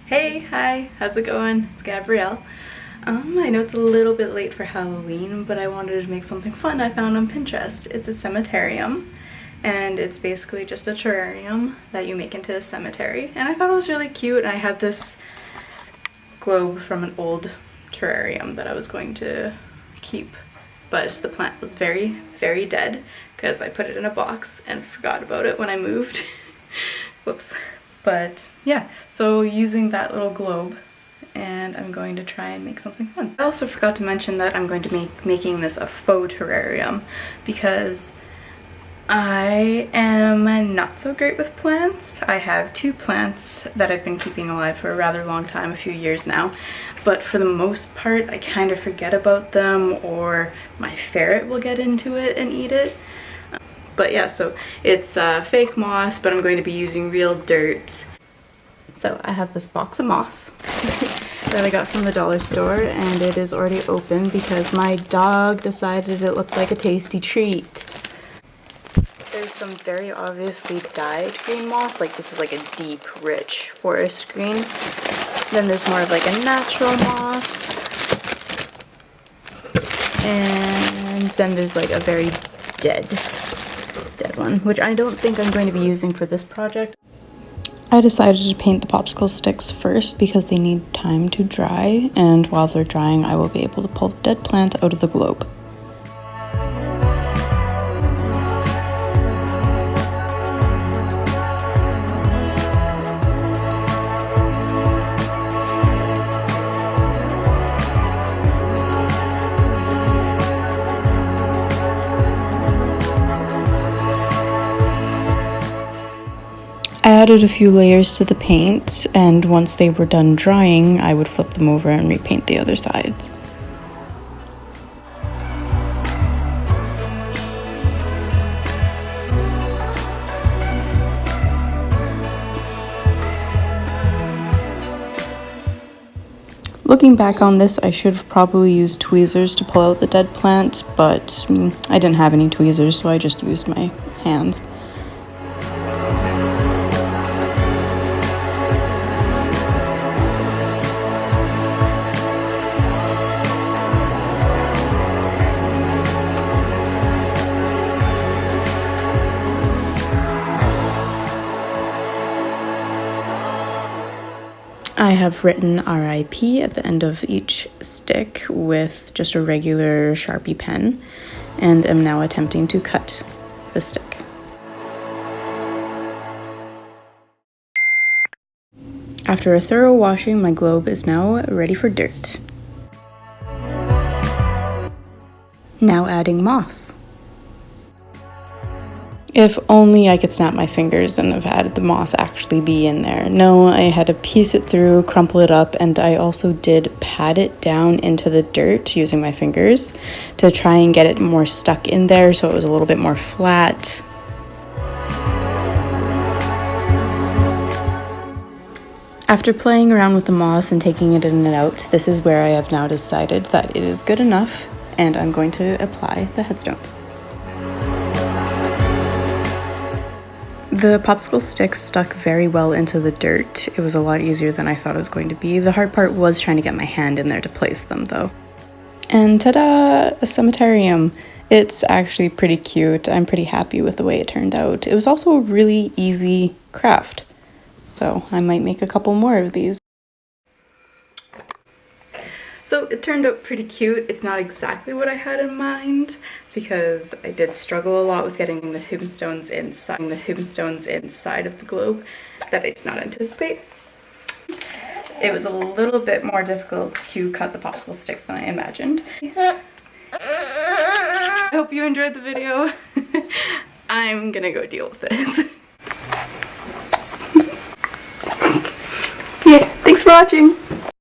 Hey, hi, how's it going? It's Gabrielle. I know it's a little bit late for Halloween, but I wanted to make something fun I found on Pinterest. It's a cemeterium, and it's basically just a terrarium that you make into a cemetery. And I thought it was really cute, and I had this globe from an old terrarium that I was going to keep, but the plant was very, very dead because I put it in a box and forgot about it when I moved. Whoops. But yeah, so using that little globe, and I'm going to try and make something fun. I also forgot to mention that I'm going to be making this a faux terrarium because I am not so great with plants. I have two plants that I've been keeping alive for a rather long time, a few years now, but for the most part I kind of forget about them, or my ferret will get into it and eat it. But yeah, so it's fake moss, but I'm going to be using real dirt. So I have this box of moss that I got from the dollar store, and it is already open because my dog decided it looked like a tasty treat. There's some very obviously dyed green moss, like this is like a deep, rich forest green. Then there's more of like a natural moss. And then there's like a very dead one, which I don't think I'm going to be using for this project. I decided to paint the popsicle sticks first because they need time to dry, and while they're drying I will be able to pull the dead plants out of the globe. I added a few layers to the paint, and once they were done drying, I would flip them over and repaint the other sides. Looking back on this, I should have probably used tweezers to pull out the dead plants, but I didn't have any tweezers, so I just used my hands. I have written RIP at the end of each stick with just a regular Sharpie pen, and am now attempting to cut the stick. After a thorough washing, my globe is now ready for dirt. Now adding moss. If only I could snap my fingers and have had the moss actually be in there. No, I had to piece it through, crumple it up, and I also did pat it down into the dirt using my fingers to try and get it more stuck in there so it was a little bit more flat. After playing around with the moss and taking it in and out, this is where I have now decided that it is good enough, and I'm going to apply the headstones. The popsicle sticks stuck very well into the dirt. It was a lot easier than I thought it was going to be. The hard part was trying to get my hand in there to place them though. And ta-da! A cemeterium. It's actually pretty cute. I'm pretty happy with the way it turned out. It was also a really easy craft, so I might make a couple more of these. So it turned out pretty cute. It's not exactly what I had in mind because I did struggle a lot with getting the tombstones inside of the globe that I did not anticipate. It was a little bit more difficult to cut the popsicle sticks than I imagined. I hope you enjoyed the video. I'm gonna go deal with this. Yeah, thanks for watching.